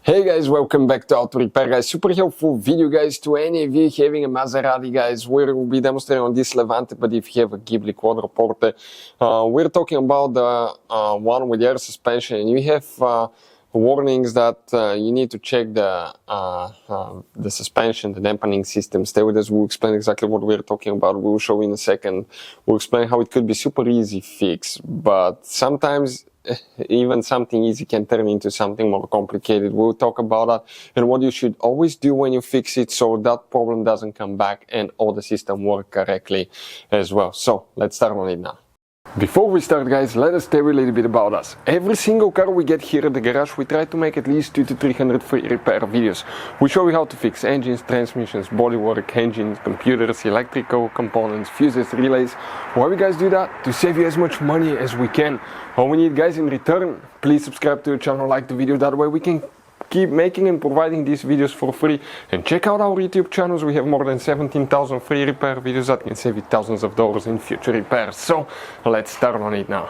Hey guys, welcome back to Auto Repair guys. Super helpful video guys to any of you having a Maserati guys. We'll be demonstrating on this Levante, but if you have a Ghibli Quattroporte, we're talking about the one with air suspension, and you have warnings that you need to check the suspension, the dampening system. Stay with us, we'll explain exactly what we're talking about. We'll show in a second. We'll explain how it could be super easy fix, but sometimes even something easy can turn into something more complicated. We'll talk about that and what you should always do when you fix it so that problem doesn't come back and all the system work correctly as well. So let's start on it now. Before we start guys, let us tell you a little bit about us. Every single car we get here at the garage, we try to make at least 200 to 300 free repair videos. We show you how to fix engines, transmissions, bodywork, engines, computers, electrical components, fuses, relays. Why we guys do that? To save you as much money as we can. All we need guys in return, please subscribe to the channel, like the video, that way we can keep making and providing these videos for free. And check out our YouTube channels, we have more than 17,000 free repair videos that can save you thousands of dollars in future repairs. So let's start on it now.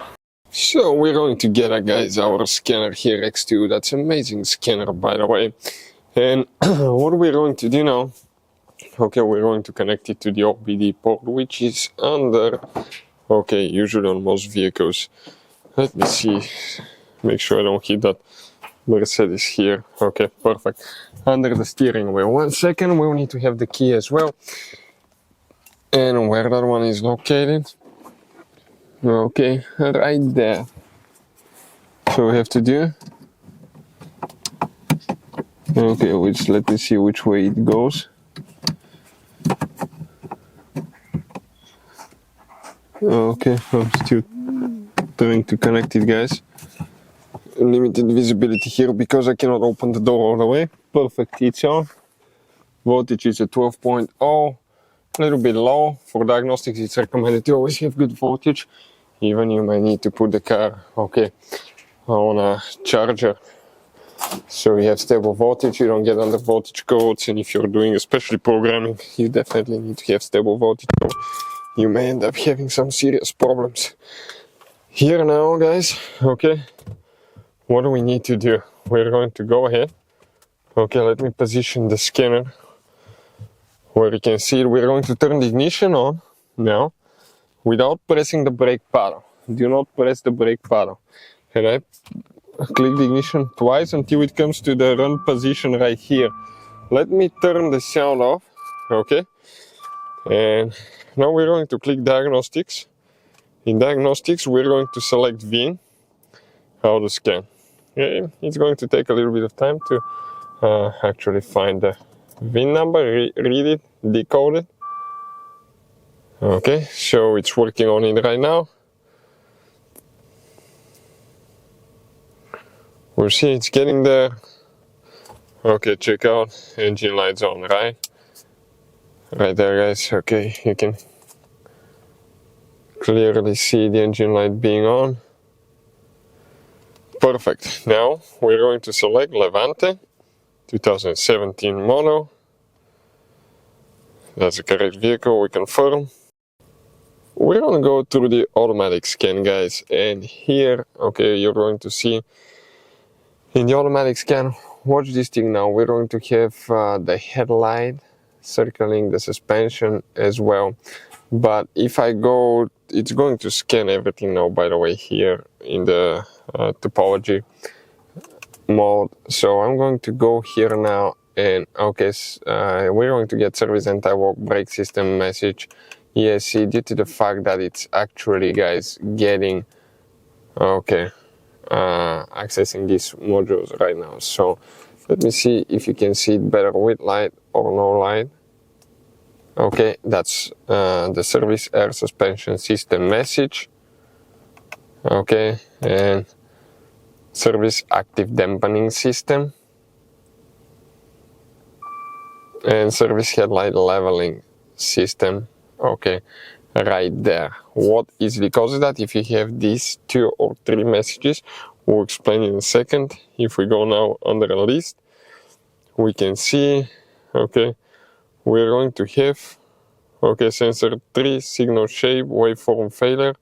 So we're going to get guys our scanner here X2, that's an amazing scanner by the way. And what we're going to do now, okay, we're going to connect it to the OBD port, which is under, okay, usually on most vehicles. Let me see, make sure I don't hit that Mercedes here. Okay, perfect. Under the steering wheel. 1 second, we'll need to have the key as well. And where that one is located. Okay, right there. So we have to do. Okay, let me see which way it goes. Okay, I'm still trying to connect it guys. Limited visibility here because I cannot open the door all the way. Perfect, it's on. Voltage is at 12.0, a little bit low. For diagnostics it's recommended to always have good voltage. Even you may need to put the car, okay, on a charger. So you have stable voltage, you don't get under voltage codes, and if you're doing especially programming, you definitely need to have stable voltage. You may end up having some serious problems. Here now guys, okay. What do we need to do? We're going to go ahead. Okay, let me position the scanner where you can see it. We're going to turn the ignition on now without pressing the brake pedal. Do not press the brake pedal. And I click the ignition twice until it comes to the run position right here. Let me turn the sound off. Okay. And now we're going to click diagnostics. In diagnostics, we're going to select VIN, how to scan. Okay, it's going to take a little bit of time to actually find the VIN number, read it, decode it. Okay, so it's working on it right now. We'll see, it's getting there. Okay, check out, engine lights on, right? Right there guys, okay, you can clearly see the engine light being on. Perfect. Now we're going to select Levante 2017 model. That's the correct vehicle, we confirm. We're going to go through the automatic scan guys, and here, okay, you're going to see in the automatic scan, watch this thing now, we're going to have the headlight circling the suspension as well. But if I go, it's going to scan everything now by the way here in the topology mode. So I'm going to go here now and okay, we're going to get service anti-walk brake system message. Yes, see, due to the fact that it's actually guys getting okay accessing these modules right now. So let me see if you can see it better with light or no light. Okay, that's the service air suspension system message. Okay, and service active dampening system and service headlight leveling system. Okay, right there. What easily causes that? If you have these 2 or 3 messages, we'll explain in a second. If we go now under a list, we can see, okay, we're going to have, okay, sensor 3, signal shape, waveform failure.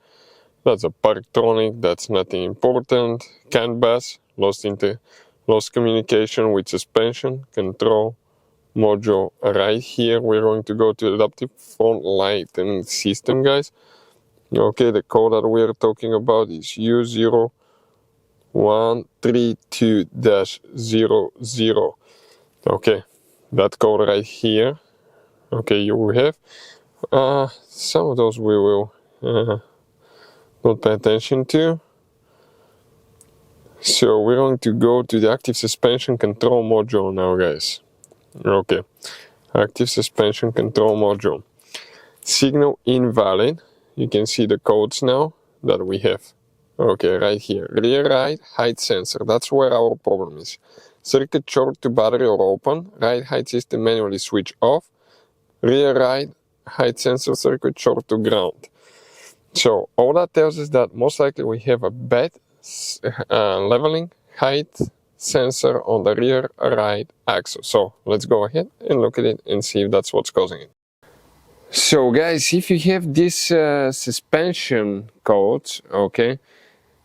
That's a Parktronic, that's nothing important. CAN bus, lost lost communication with suspension control module. Right here we're going to go to adaptive front lighting system, guys. Okay, the code that we're talking about is U0132-00. Okay, that code right here. Okay, you will have some of those we will not pay attention to. So we're going to go to the active suspension control module now, guys. Okay, active suspension control module. Signal invalid. You can see the codes now that we have. Okay, right here. Rear right height sensor. That's where our problem is. Circuit short to battery or open. Right height system manually switch off. Rear right height sensor circuit short to ground. So all that tells us that most likely we have a bad leveling height sensor on the rear right axle. So let's go ahead and look at it and see if that's what's causing it. So guys, if you have this suspension code, okay,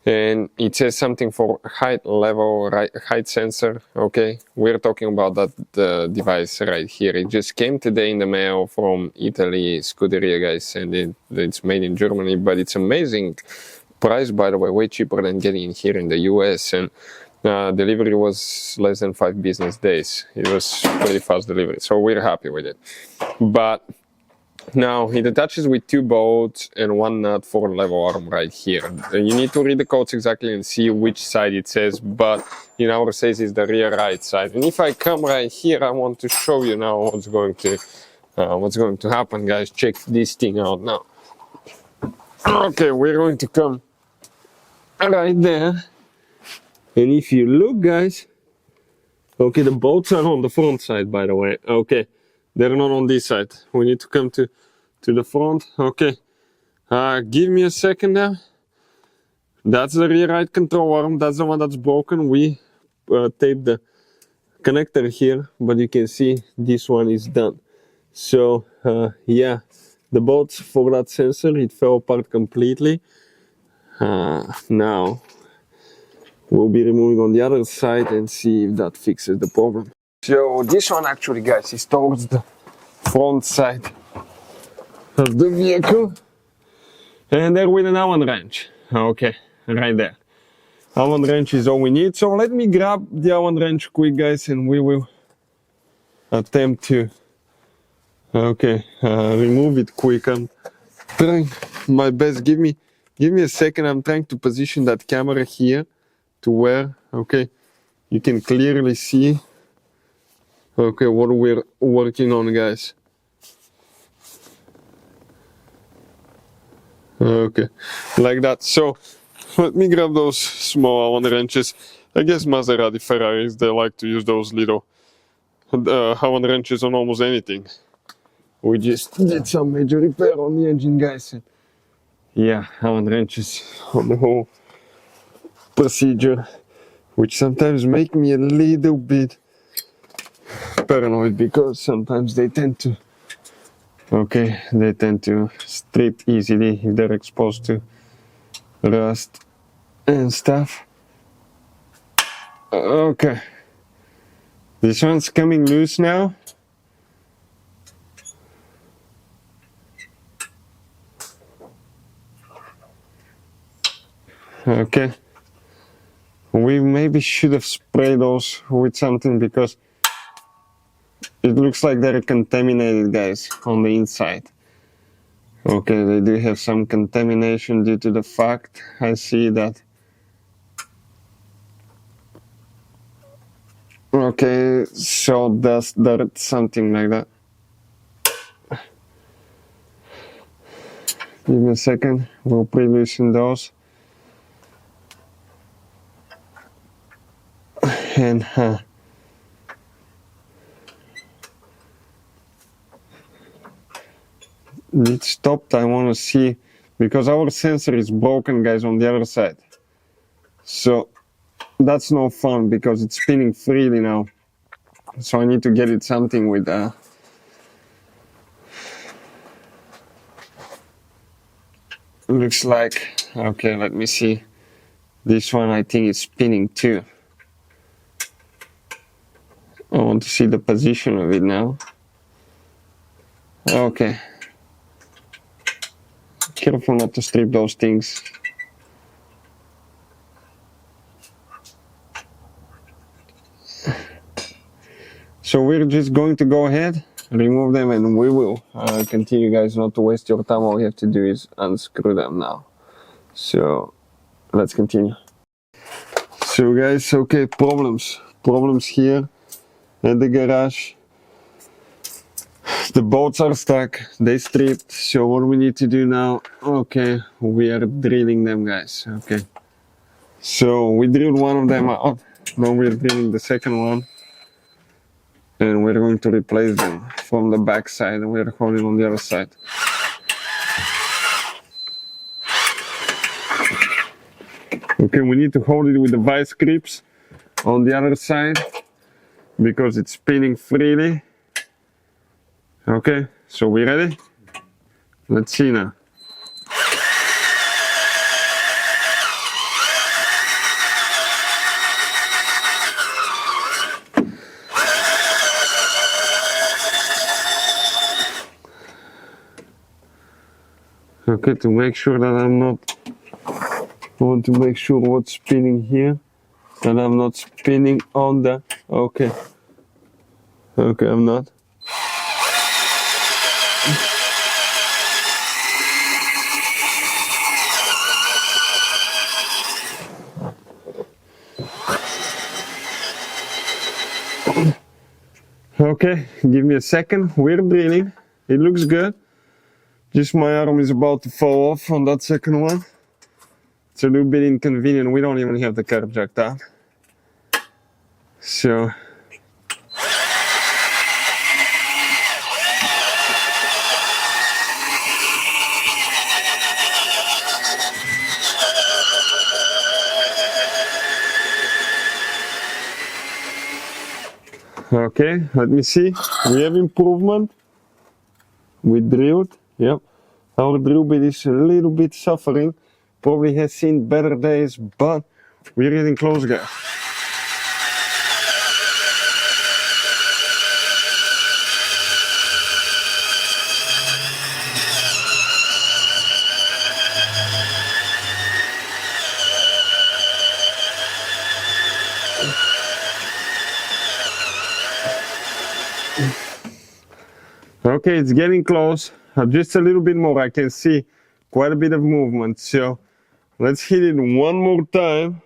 and it says something for height level, height sensor, okay, we're talking about that device right here. It just came today in the mail from Italy, Scuderia, guys, and it's made in Germany, but it's amazing price, by the way, way cheaper than getting it here in the US, and delivery was less than 5 business days. It was pretty fast delivery, so we're happy with it. But now it attaches with 2 bolts and 1 nut for level arm right here. You need to read the codes exactly and see which side it says, but in our case it's the rear right side. And if I come right here, I want to show you now what's going to happen, guys. Check this thing out now. Okay, we're going to come right there, and if you look, guys, okay, the bolts are on the front side, by the way. Okay, they're not on this side. We need to come to the front. Okay, give me a second now. That's the rear right control arm. That's the one that's broken. We taped the connector here, but you can see this one is done. So yeah, the bolts for that sensor, it fell apart completely. Now we'll be removing on the other side and see if that fixes the problem. So this one actually, guys, is towards the front side of the vehicle, and there with an Allen wrench. Okay, right there. Allen wrench is all we need. So let me grab the Allen wrench quick, guys, and we will attempt to remove it quick. I'm trying my best. Give me a second. I'm trying to position that camera here to where you can clearly see what we're working on, guys. Okay, like that. So let me grab those small Allen wrenches. I guess Maserati, Ferraris, they like to use those little Allen wrenches on almost anything. We just did some major repair on the engine, guys. Yeah, Allen wrenches on the whole procedure, which sometimes make me a little bit paranoid, because sometimes they tend to strip easily if they're exposed to rust and stuff. Okay, this one's coming loose now. Okay, we maybe should have sprayed those with something, because it looks like they're contaminated, guys, on the inside. Okay, they do have some contamination due to the fact I see that. Okay, so dust, dirt, something like that. Give me a second, we'll pre-loosen those. And it stopped. I want to see, because our sensor is broken, guys, on the other side. So that's no fun, because it's spinning freely now. So I need to get it something with looks like, okay, let me see. This one I think is spinning too. I want to see the position of it now. Okay. Careful not to strip those things. So we're just going to go ahead, remove them, and we will continue, guys. Not to waste your time, all we have to do is unscrew them now. So let's continue. So guys, okay, problems here at the garage. The bolts are stuck, they stripped. So what we need to do now, okay, we are drilling them, guys. Okay, so we drilled one of them out. Now we're drilling the second one, and we're going to replace them from the back side, and we're holding on the other side. Okay, we need to hold it with the vice grips on the other side because it's spinning freely. Okay, so we ready? Let's see now. Okay, to make sure that I'm not, I want to make sure what's spinning here, that I'm not spinning on the, okay, I'm not. Okay, give me a second, we're drilling, it looks good. Just my arm is about to fall off on that second one. It's a little bit inconvenient, we don't even have the curb jacked out. So, okay, let me see, we have improvement. We drilled, yep. Our drill bit is a little bit suffering. Probably has seen better days, but we're getting close, guys. Okay, it's getting close. Just a little bit more. I can see quite a bit of movement. So let's hit it one more time.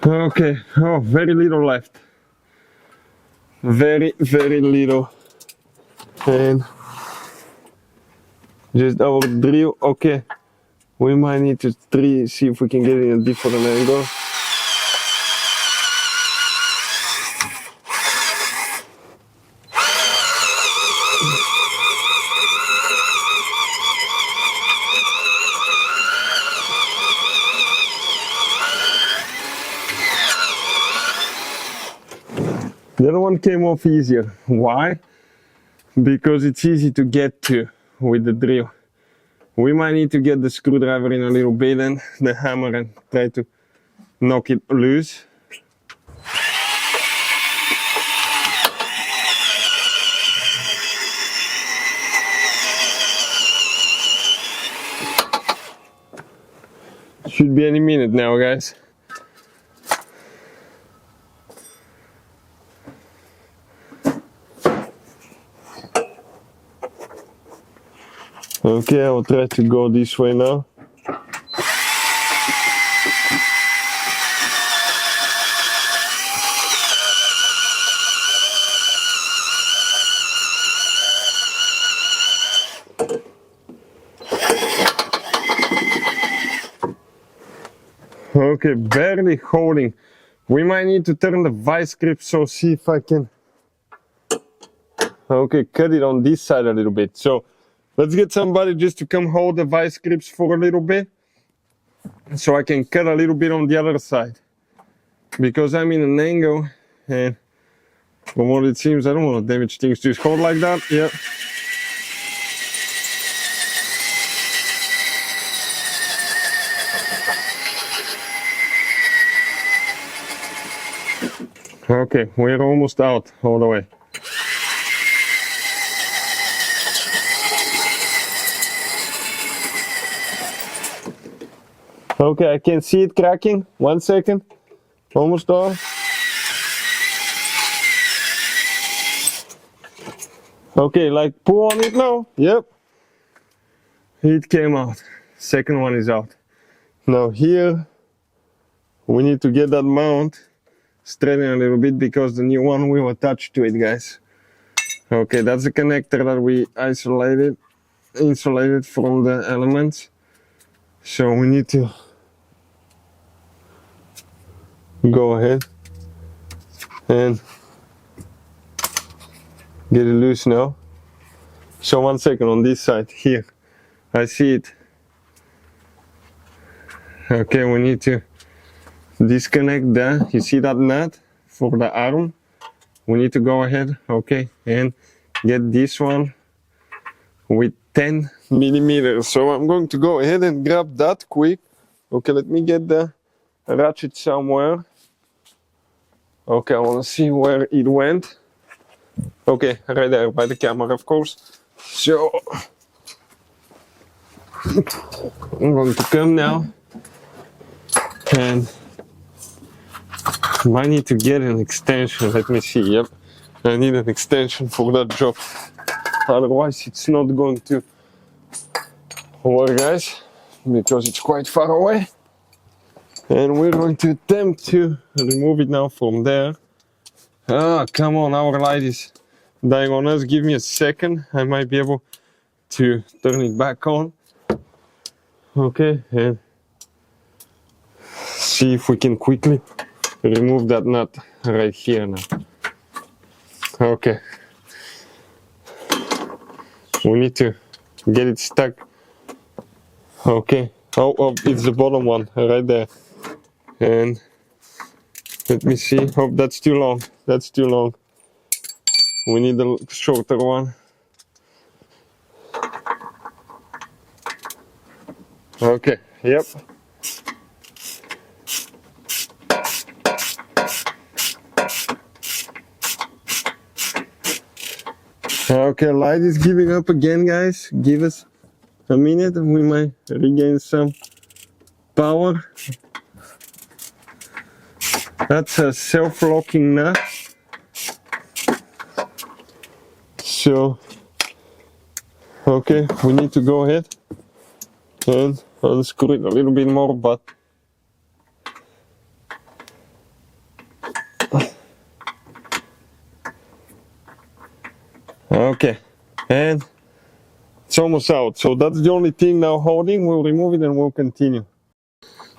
Okay, oh, very little left. Very little. And just our drill, okay. We might need to see if we can get it in a different angle. The other one came off easier. Why? Because it's easy to get to with the drill. We might need to get the screwdriver in a little bit and the hammer and try to knock it loose. Should be any minute now, guys. Okay, I'll try to go this way now. Okay, barely holding. We might need to turn the vice grip, so see if I can, okay, cut it on this side a little bit. So let's get somebody just to come hold the vice grips for a little bit. so I can cut a little bit on the other side, because I'm in an angle, and from what it seems, I don't want to damage things. Just hold like that. Yeah. Okay, we're almost out all the way. Okay, I can see it cracking. 1 second. Almost all. Okay, like pull on it now. Yep. It came out. Second one is out. Now here, we need to get that mount straighten a little bit, because the new one will attach to it, guys. Okay, that's the connector that we insulated from the elements. So we need to go ahead and get it loose now. So 1 second, on this side here, I see it. Okay, we need to disconnect that. You see that nut for the arm? We need to go ahead, okay, and get this one with 10 millimeters. So I'm going to go ahead and grab that quick. Okay, let me get the ratchet somewhere. Okay, I want to see where it went. Okay, right there by the camera, of course. So I'm going to come now, and I need to get an extension. Let me see. Yep, I need an extension for that job. Otherwise, it's not going to work, guys, because it's quite far away. And we're going to attempt to remove it now from there. Ah, come on, our light is dying on us. Give me a second. I might be able to turn it back on. Okay, and see if we can quickly remove that nut right here now. Okay. We need to get it stuck. Okay. Oh, it's the bottom one right there. And let me see. Oh, that's too long. That's too long. We need a shorter one. Okay. Yep. Okay, light is giving up again, guys. Give us a minute and we might regain some power. That's a self-locking nut. So, okay, we need to go ahead and unscrew it a little bit more, but okay, and it's almost out. So that's the only thing now holding. We'll remove it and we'll continue.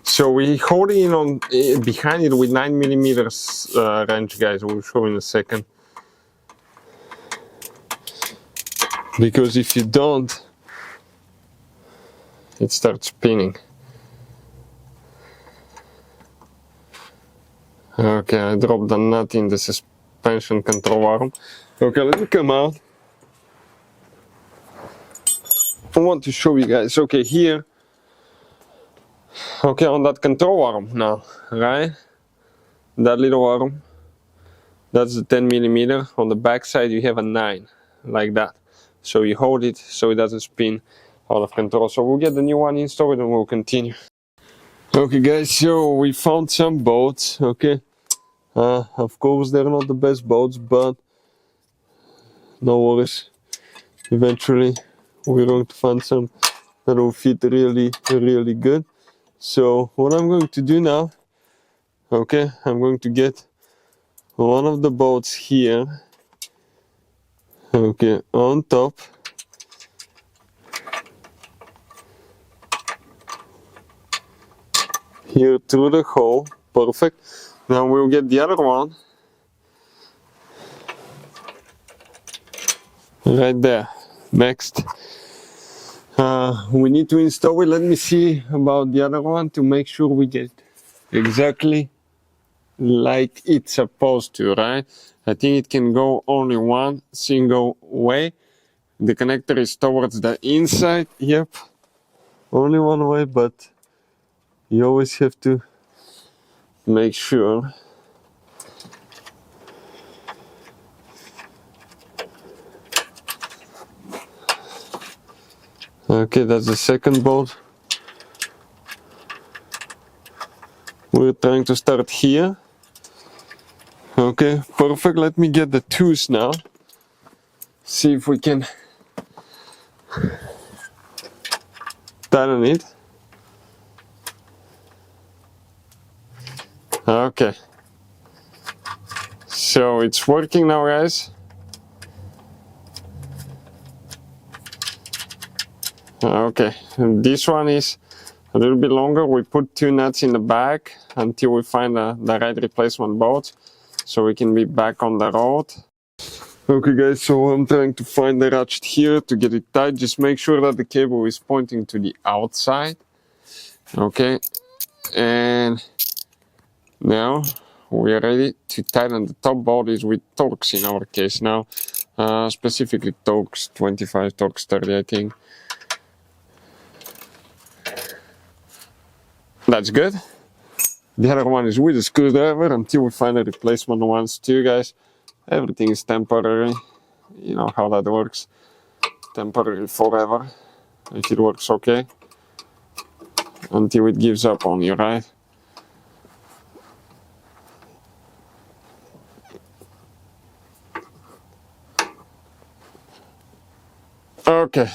So we're holding on behind it with 9 millimeters wrench, guys. We'll show in a second. Because if you don't, it starts spinning. Okay, I dropped the nut in the suspension control arm. Okay, let me come out. I want to show you guys. Okay, here. Okay, on that control arm now, right? That little arm. That's the 10 millimeter. On the back side, you have a 9, like that. So you hold it so it doesn't spin out of control. So we'll get the new one installed and we'll continue. Okay, guys, so we found some bolts. Okay, of course they're not the best bolts, but no worries. Eventually we're going to find some that will fit really good. So what I'm going to do now, okay, I'm going to get one of the bolts here, okay, on top. Here through the hole, perfect. Now we'll get the other one right there, next. We need to install it. Let me see about the other one to make sure we get exactly like it's supposed to, right? I think it can go only one single way. The connector is towards the inside. Yep, only one way, but you always have to make sure. Okay, that's the second bolt. We're trying to start here. Okay, perfect. Let me get the tools now. See if we can tighten it. Okay. So it's working now, guys. Okay, and this one is a little bit longer. We put 2 nuts in the back until we find the right replacement bolt, so we can be back on the road. Okay guys, so I'm trying to find the ratchet here to get it tight. Just make sure that the cable is pointing to the outside. Okay, and now we are ready to tighten the top bolt. Is with Torx in our case now, specifically Torx 25, Torx 30 I think. That's good. The other one is with a screwdriver until we find a replacement ones too, guys. Everything is temporary. You know how that works. Temporary forever. If it works okay. Until it gives up on you, right? Okay.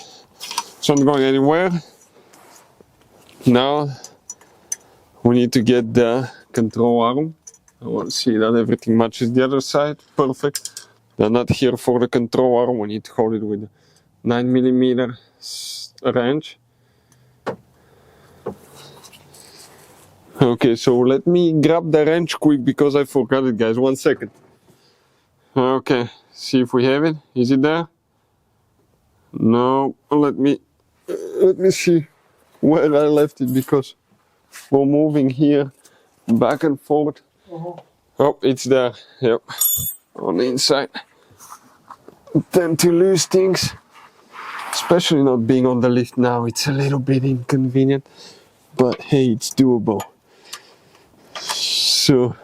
So I'm going anywhere. Now we need to get the control arm. I want to see that everything matches the other side. Perfect. They're not here for the control arm. We need to hold it with 9mm wrench. Okay, so let me grab the wrench quick because I forgot it, guys. 1 second. Okay, see if we have it. Is it there? No. Let me see where I left it because we're moving here back and forth. Oh, it's there. Yep, on the inside. Tend to lose things, especially not being on the lift now. It's a little bit inconvenient, but hey, it's doable. So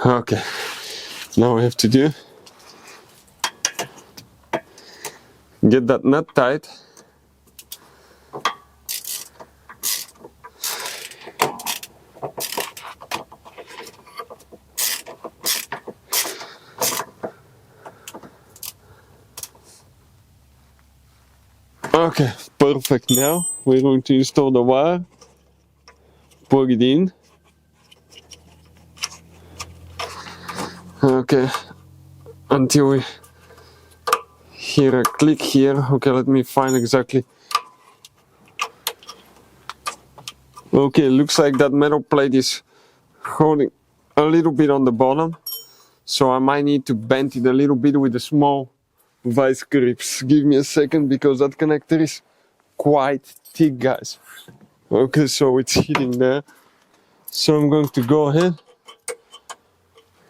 okay, now we have to do get that nut tight. Okay, perfect. Now we're going to install the wire, plug it in. Okay, until we hear a click here. Okay, let me find exactly. Okay, looks like that metal plate is holding a little bit on the bottom, so I might need to bend it a little bit with the small vice grips. Give me a second because that connector is quite thick, guys. Okay, so it's hitting there, so I'm going to go ahead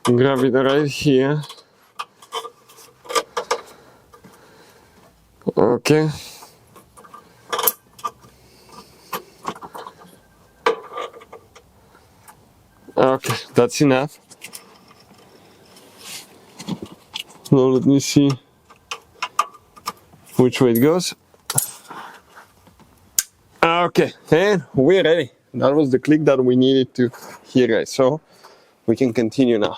and grab it right here. Okay, okay, that's enough. Now let me see which way it goes. Okay, and we're ready. That was the click that we needed to hear, guys, so we can continue now.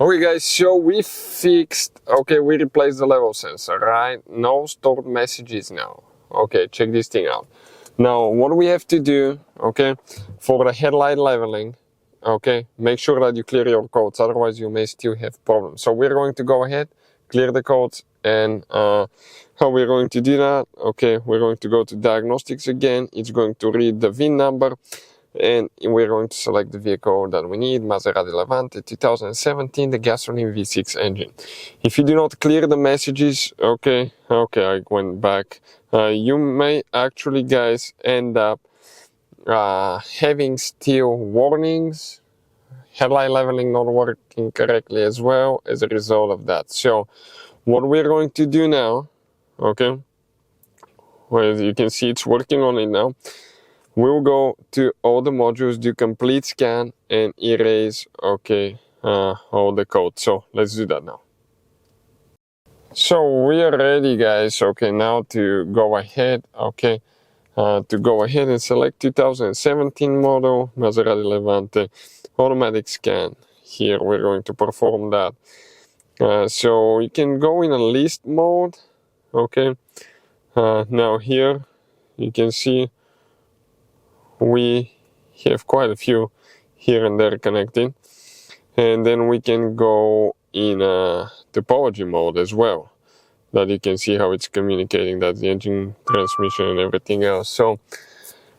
Okay guys, so we fixed, okay, we replaced the level sensor, right? No stored messages now. Okay, check this thing out. Now, what we have to do, okay, for the headlight leveling, okay, make sure that you clear your codes, otherwise you may still have problems. So we're going to go ahead, clear the codes, and how we're going to do that, okay, we're going to go to diagnostics again. It's going to read the VIN number. and we're going to select the vehicle that we need, Maserati Levante 2017, the gasoline V6 engine. If you do not clear the messages, okay, I went back, you may actually, guys, end up having still warnings, headlight leveling not working correctly as well as a result of that. So what we're going to do now, okay, well, as you can see, it's working on it now. We'll go to all the modules, do complete scan, and erase, okay, all the code. So let's do that now. So we are ready, guys, okay, now to go ahead, okay, and select 2017 model, Maserati Levante, automatic scan. Here we're going to perform that. So you can go in a list mode, okay. Now here you can see we have quite a few here and there connected, and then we can go in topology mode as well, that you can see how it's communicating, that's the engine, transmission, and everything else. So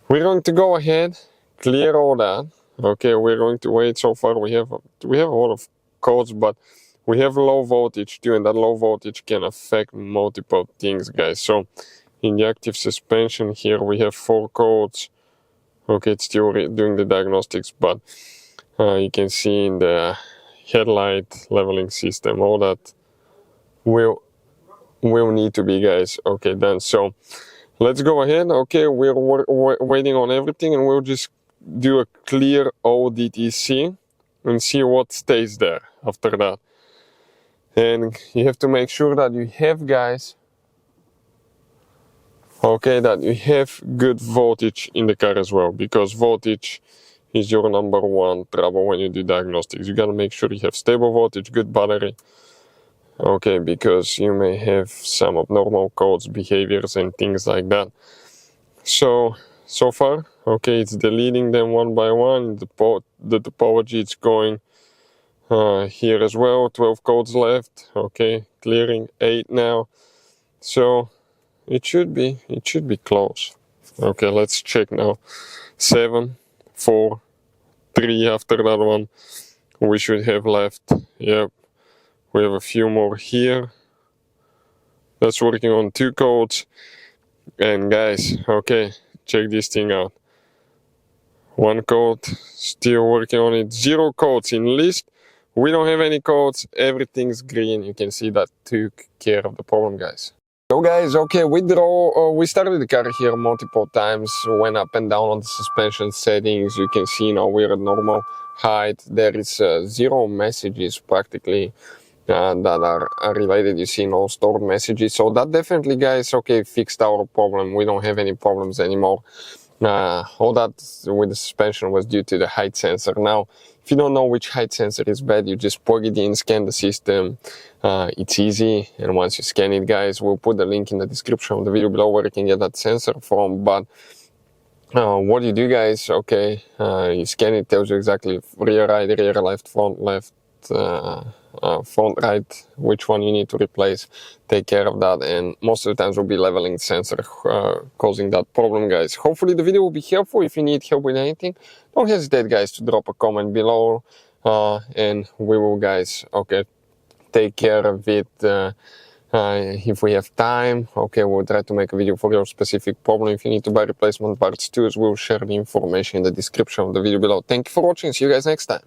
we're going to go ahead, clear all that. Okay, we're going to wait. So far we have a lot of codes, but we have low voltage too, and that low voltage can affect multiple things, guys. So in the active suspension here we have 4 codes. Okay, it's still doing the diagnostics, but you can see in the headlight leveling system, all that will need to be, guys, okay, done. So let's go ahead. Okay, we're waiting on everything, and we'll just do a clear ODTC and see what stays there after that. And you have to make sure that you have, guys, okay, that you have good voltage in the car as well, because voltage is your #1 trouble when you do diagnostics. You gotta make sure you have stable voltage, good battery, okay, because you may have some abnormal codes, behaviors, and things like that. So far, okay, it's deleting them one by one. The topology, it's going here as well. 12 codes left, okay, clearing 8 now. So it should be close. Okay, let's check now. 7, 4, 3 after that one. We should have left. Yep, we have a few more here. That's working on 2 codes. And guys, okay, check this thing out. 1 code, still working on it. 0 codes in list. We don't have any codes. Everything's green. You can see that took care of the problem, guys. So guys, okay, we started the car here multiple times, went up and down on the suspension settings. You can see now we're at normal height. There is 0 messages practically that are related. You see no stored messages. So that definitely, guys, okay, fixed our problem. We don't have any problems anymore. All that with the suspension was due to the height sensor. Now, if you don't know which height sensor is bad, you just plug it in, scan the system. It's easy, and once you scan it, guys, we'll put the link in the description of the video below where you can get that sensor from. But what you do, guys, okay, you scan it, tells you exactly rear right, rear left, front right, which one you need to replace. Take care of that, and most of the times will be leveling sensor causing that problem, guys. Hopefully the video will be helpful. If you need help with anything, don't hesitate, guys, to drop a comment below, and we will, guys, okay, take care of it. If we have time, okay, we'll try to make a video for your specific problem. If you need to buy replacement parts too, we'll share the information in the description of the video below. Thank you for watching. See you guys next time.